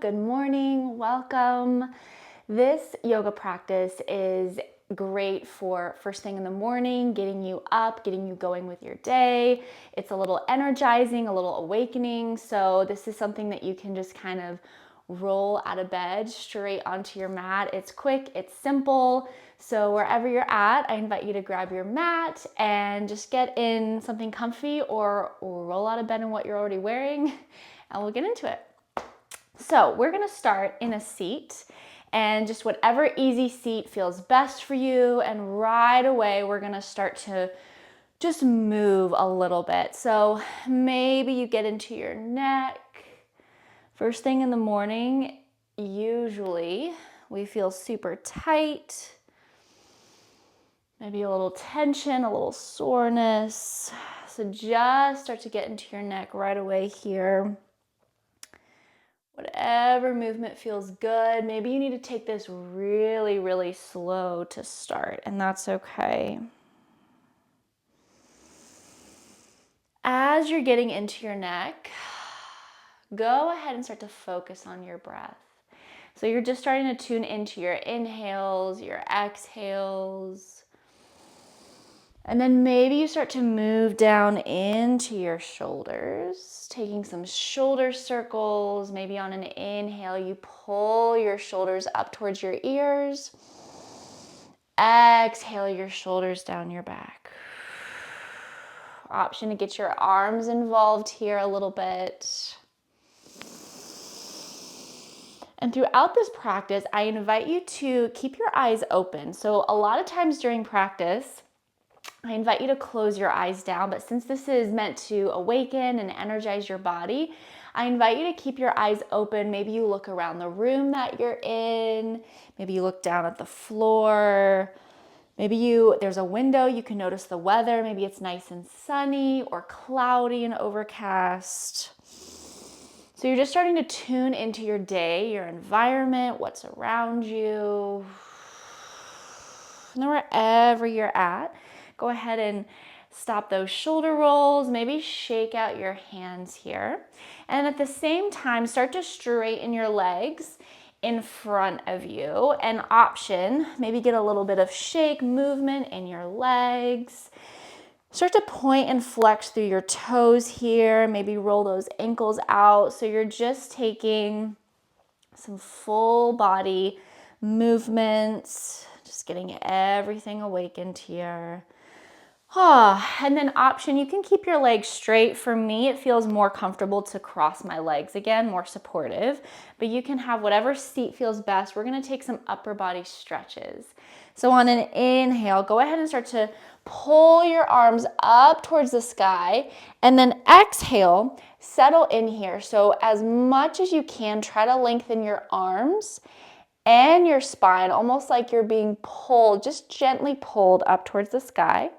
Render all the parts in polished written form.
good morning, welcome. This yoga practice is great for first thing in the morning, getting you up, getting you going with your day. It's a little energizing, a little awakening. So this is something that you can just kind of roll out of bed straight onto your mat. It's quick, it's simple. So wherever you're at, I invite you to grab your mat and just get in something comfy or roll out of bed in what you're already wearing, and we'll get into it. So we're gonna start in a seat, and just whatever easy seat feels best for you, and right away we're gonna start to just move a little bit. So maybe you get into your neck. First thing in the morning, usually we feel super tight, maybe a little tension, a little soreness. So just start to get into your neck right away here. Whatever movement feels good. Maybe you need to take this really, really slow to start, and that's okay. As you're getting into your neck, go ahead and start to focus on your breath. So you're just starting to tune into your inhales, your exhales. And then maybe you start to move down into your shoulders, taking some shoulder circles. Maybe on an inhale, you pull your shoulders up towards your ears. Exhale your shoulders down your back. Option to get your arms involved here a little bit. And throughout this practice, I invite you to keep your eyes open. So a lot of times during practice, I invite you to close your eyes down, but since this is meant to awaken and energize your body, I invite you to keep your eyes open. Maybe you look around the room that you're in. Maybe you look down at the floor. Maybe there's a window, you can notice the weather. Maybe it's nice and sunny or cloudy and overcast. So you're just starting to tune into your day, your environment, what's around you. And then wherever you're at, go ahead and stop those shoulder rolls. Maybe shake out your hands here. And at the same time, start to straighten your legs in front of you. An option, maybe get a little bit of shake movement in your legs. Start to point and flex through your toes here. Maybe roll those ankles out. So you're just taking some full body movements, just getting everything awakened here. And then option, you can keep your legs straight. For me, it feels more comfortable to cross my legs again, more supportive, but you can have whatever seat feels best. We're gonna take some upper body stretches. So on an inhale, go ahead and start to pull your arms up towards the sky, and then exhale, settle in here. So as much as you can, try to lengthen your arms and your spine, almost like you're being pulled, just gently pulled up towards the sky.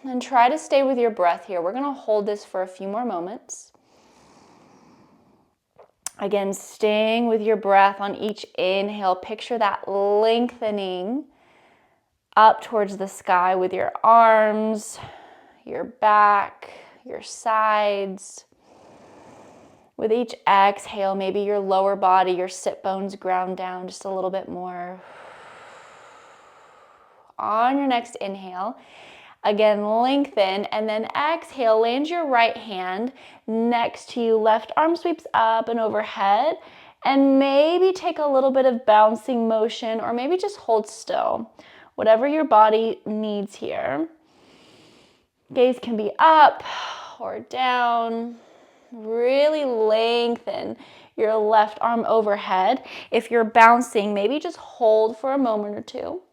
And try to stay with your breath here. We're gonna hold this for a few more moments. Again, staying with your breath on each inhale. Picture that lengthening up towards the sky with your arms, your back, your sides. With each exhale, maybe your lower body, your sit bones ground down just a little bit more. On your next inhale, again, lengthen, and then exhale, land your right hand next to you. Left arm sweeps up and overhead, and maybe take a little bit of bouncing motion, or maybe just hold still. Whatever your body needs here. Gaze can be up or down. Really lengthen your left arm overhead. If you're bouncing, maybe just hold for a moment or two.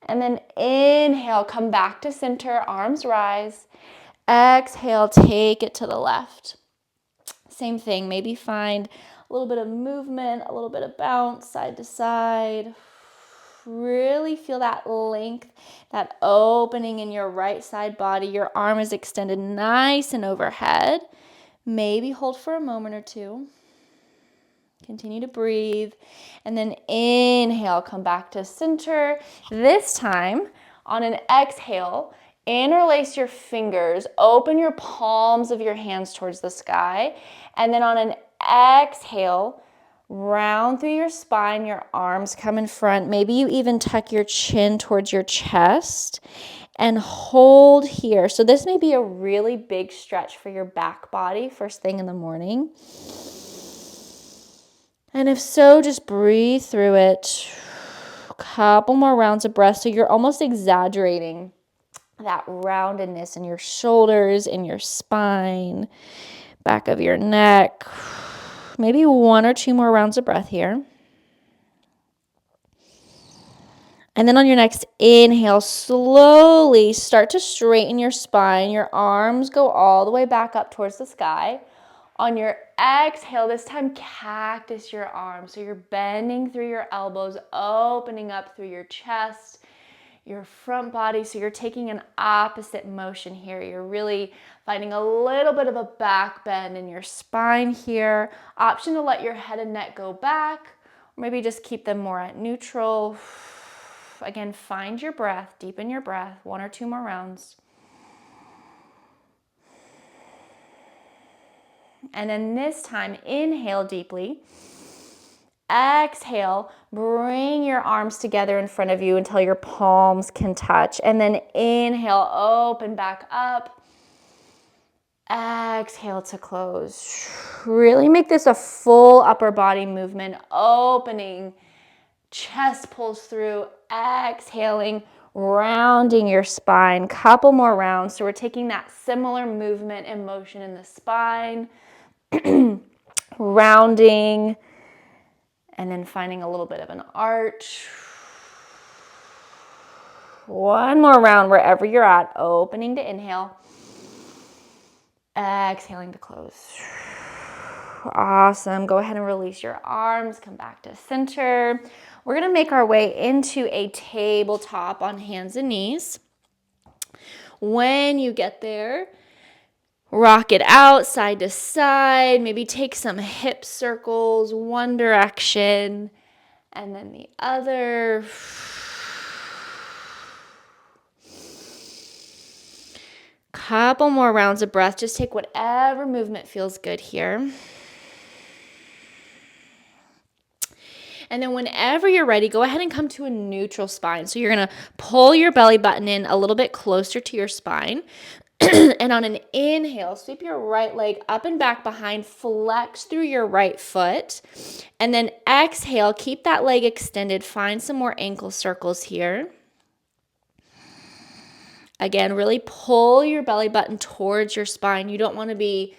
And then inhale, come back to center, arms rise. Exhale, take it to the left. Same thing, maybe find a little bit of movement, a little bit of bounce side to side. Really feel that length, that opening in your right side body. Your arm is extended nice and overhead. Maybe hold for a moment or two. Continue to breathe. And then inhale, come back to center. This time, on an exhale, Interlace your fingers, open your palms of your hands towards the sky, and then on an exhale, round through your spine, your arms come in front. Maybe you even tuck your chin towards your chest and hold here. So this may be a really big stretch for your back body first thing in the morning. And if so, just breathe through it. A couple more rounds of breath. So you're almost exaggerating that roundedness in your shoulders, in your spine, back of your neck. Maybe 1 or 2 more rounds of breath here. And then on your next inhale, slowly start to straighten your spine. Your arms go all the way back up towards the sky. On your exhale, this time cactus your arms. So you're bending through your elbows, opening up through your chest, your front body. So you're taking an opposite motion here. You're really finding a little bit of a back bend in your spine here. Option to let your head and neck go back, or maybe just keep them more at neutral. Again, find your breath, deepen your breath, 1 or 2 more rounds. And then this time, inhale deeply. Exhale, bring your arms together in front of you until your palms can touch. And then inhale, open back up. Exhale to close. Really make this a full upper body movement, opening, chest pulls through, exhaling, rounding your spine. Couple more rounds. So we're taking that similar movement and motion in the spine, rounding, and then finding a little bit of an arch. 1 more round wherever you're at, opening to inhale, exhaling to close. Awesome. Go ahead and release your arms, come back to center. We're gonna make our way into a tabletop on hands and knees. When you get there, rock it out side to side, maybe take some hip circles, one direction, and then the other. Couple more rounds of breath. Just take whatever movement feels good here. And then whenever you're ready, go ahead and come to a neutral spine. So you're going to pull your belly button in a little bit closer to your spine. And on an inhale, sweep your right leg up and back behind, flex through your right foot. And then exhale, keep that leg extended. Find some more ankle circles here. Again, really pull your belly button towards your spine. You don't want to be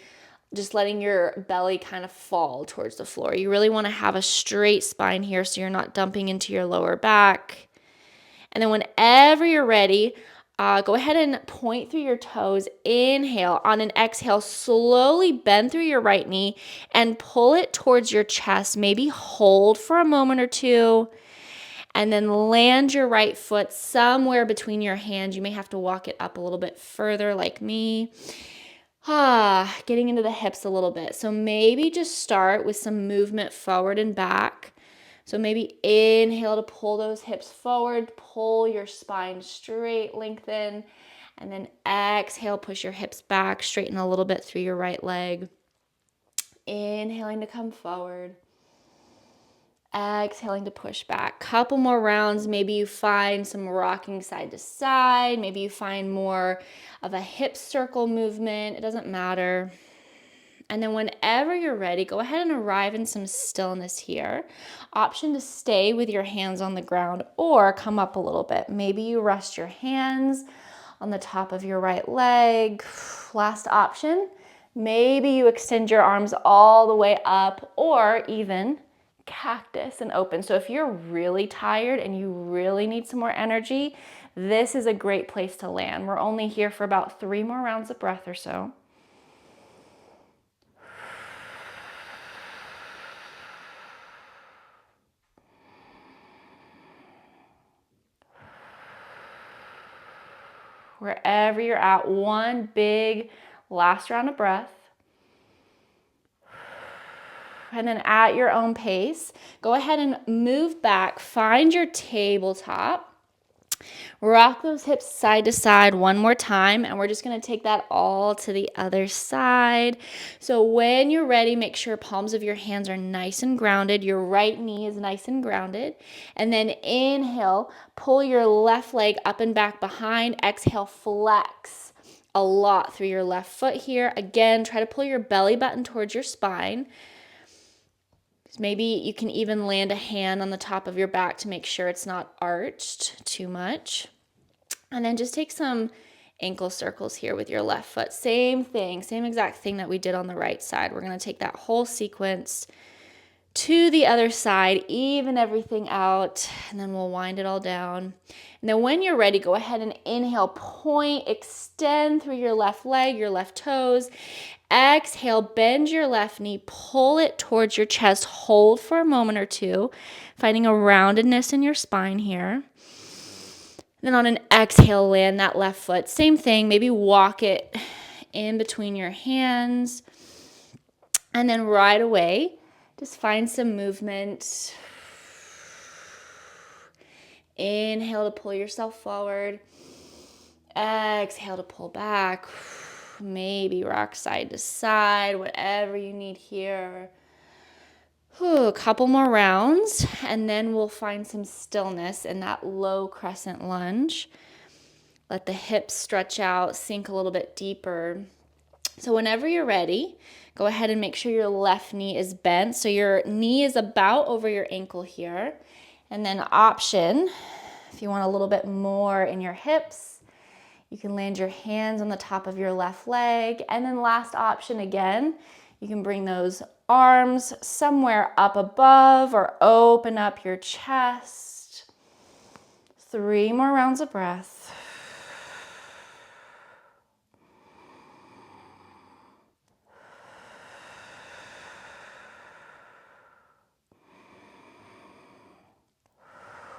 just letting your belly kind of fall towards the floor. You really want to have a straight spine here so you're not dumping into your lower back. And then whenever you're ready, go ahead and point through your toes. Inhale. On an exhale, slowly bend through your right knee and pull it towards your chest. Maybe hold for a moment or two. And then land your right foot somewhere between your hands. You may have to walk it up a little bit further like me. Getting into the hips a little bit. So maybe just start with some movement forward and back. So maybe inhale to pull those hips forward, pull your spine straight, lengthen, and then exhale, push your hips back, straighten a little bit through your right leg. Inhaling to come forward. Exhaling to push back. Couple more rounds. Maybe you find some rocking side to side. Maybe you find more of a hip circle movement. It doesn't matter. And then whenever you're ready, go ahead and arrive in some stillness here. Option to stay with your hands on the ground or come up a little bit. Maybe you rest your hands on the top of your right leg. Last option, maybe you extend your arms all the way up or even cactus and open. So if you're really tired and you really need some more energy, this is a great place to land. We're only here for about 3 more rounds of breath or so. Wherever you're at, one big last round of breath. And then at your own pace, go ahead and move back, find your tabletop. Rock those hips side to side one more time, and we're just going to take that all to the other side. So when you're ready, make sure palms of your hands are nice and grounded. Your right knee is nice and grounded. And then inhale, pull your left leg up and back behind. Exhale, flex a lot through your left foot here. Again, try to pull your belly button towards your spine. Maybe you can even land a hand on the top of your back to make sure it's not arched too much. And then just take some ankle circles here with your left foot. Same thing, same exact thing that we did on the right side. We're going to take that whole sequence to the other side, even everything out, and then we'll wind it all down. And then when you're ready, go ahead and inhale, point, extend through your left leg, your left toes. Exhale, bend your left knee, pull it towards your chest, hold for a moment or two, finding a roundedness in your spine here. Then on an exhale, land that left foot. Same thing, maybe walk it in between your hands. And then right away, just find some movement. Inhale to pull yourself forward. Exhale to pull back. Maybe rock side to side, whatever you need here. A couple more rounds, and then we'll find some stillness in that low crescent lunge. Let the hips stretch out, sink a little bit deeper. So whenever you're ready, go ahead and make sure your left knee is bent. So your knee is about over your ankle here. And then option, if you want a little bit more in your hips, you can land your hands on the top of your left leg. And then last option again, you can bring those arms somewhere up above or open up your chest. 3 more rounds of breath.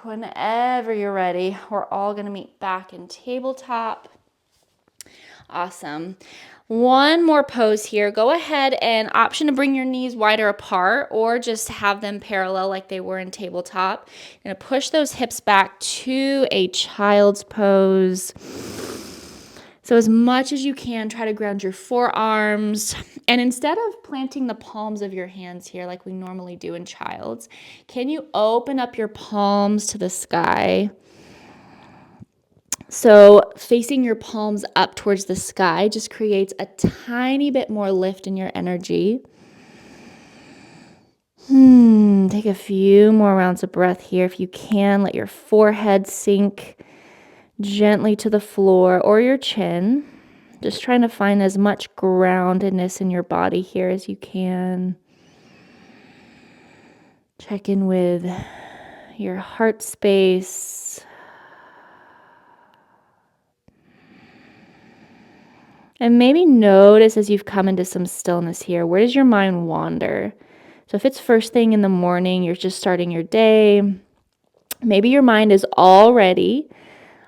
Whenever you're ready, we're all going to meet back in tabletop. Awesome. One more pose here. Go ahead and option to bring your knees wider apart or just have them parallel like they were in tabletop. You're going to push those hips back to a child's pose. So as much as you can, try to ground your forearms. And instead of planting the palms of your hands here like we normally do in child's, can you open up your palms to the sky? So facing your palms up towards the sky just creates a tiny bit more lift in your energy. Take a few more rounds of breath here. If you can, let your forehead sink gently to the floor or your chin. Just trying to find as much groundedness in your body here as you can. Check in with your heart space. And maybe notice as you've come into some stillness here, where does your mind wander? So if it's first thing in the morning, you're just starting your day, maybe your mind is already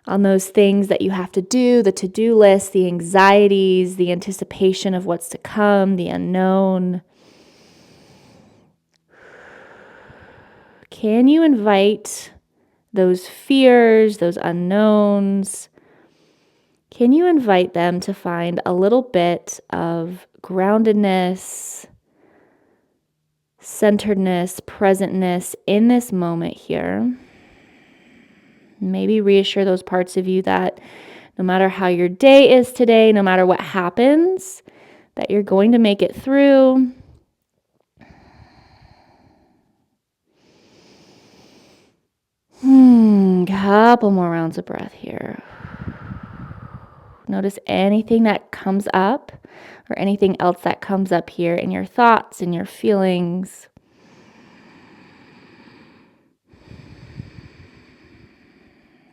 on those things that you have to do, the to-do list, the anxieties, the anticipation of what's to come, the unknown. Can you invite those fears, those unknowns? Can you invite them to find a little bit of groundedness, centeredness, presentness in this moment here? Maybe reassure those parts of you that no matter how your day is today, no matter what happens, that you're going to make it through. Couple more rounds of breath here. Notice anything that comes up or anything else that comes up here in your thoughts and your feelings.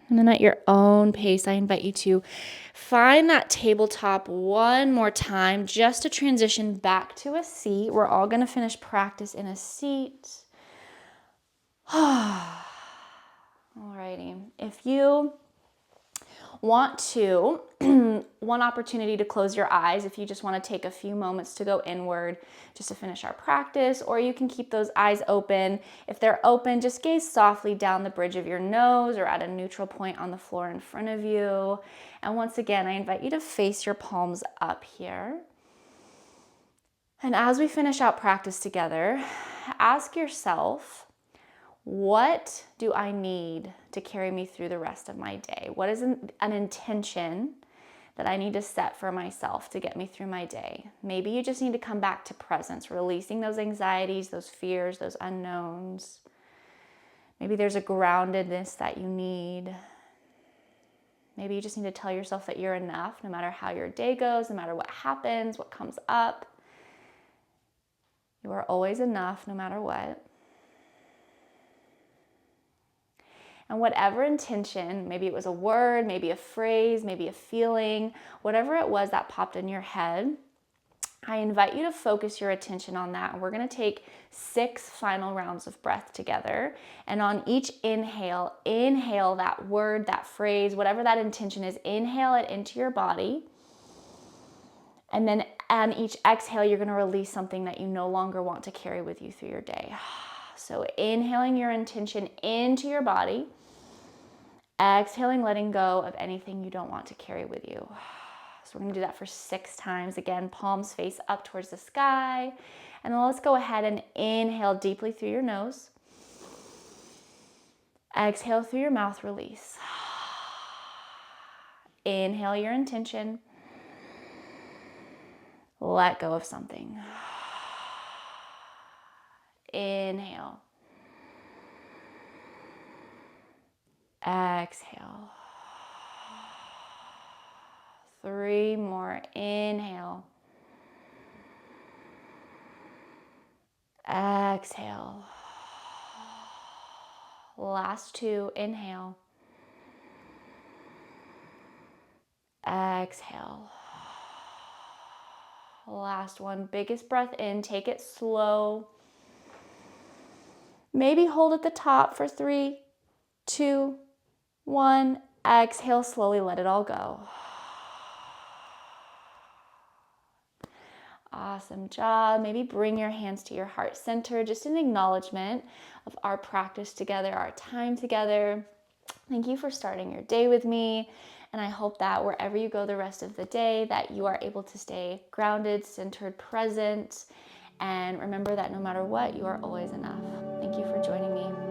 And then at your own pace, I invite you to find that tabletop one more time just to transition back to a seat. We're all going to finish practice in a seat. Alrighty. If you want to, one opportunity to close your eyes if you just want to take a few moments to go inward just to finish our practice, or you can keep those eyes open. If they're open, just gaze softly down the bridge of your nose or at a neutral point on the floor in front of you. And once again, I invite you to face your palms up here. And as we finish out practice together, ask yourself, what do I need to carry me through the rest of my day? What is an intention that I need to set for myself to get me through my day? Maybe you just need to come back to presence, releasing those anxieties, those fears, those unknowns. Maybe there's a groundedness that you need. Maybe you just need to tell yourself that you're enough no matter how your day goes, no matter what happens, what comes up. You are always enough no matter what. And whatever intention, maybe it was a word, maybe a phrase, maybe a feeling, whatever it was that popped in your head, I invite you to focus your attention on that. And we're going to take 6 final rounds of breath together. And on each inhale, inhale that word, that phrase, whatever that intention is, inhale it into your body. And then on each exhale, you're going to release something that you no longer want to carry with you through your day. So inhaling your intention into your body. Exhaling, letting go of anything you don't want to carry with you. So we're going to do that for 6 times. Again, palms face up towards the sky. And then let's go ahead and inhale deeply through your nose. Exhale through your mouth, release. Inhale your intention. Let go of something. Inhale. Exhale. 3 more. Inhale. Exhale. Last 2. Inhale. Exhale. Last one. Biggest breath in. Take it slow. Maybe hold at the top for 3, 2, 1. Exhale slowly. Let it all go. Awesome job. Maybe bring your hands to your heart center, just an acknowledgement of our practice together, our time together. Thank you for starting your day with me. And I hope that wherever you go the rest of the day, that you are able to stay grounded, centered, present, and remember that no matter what, you are always enough. Thank you for joining me.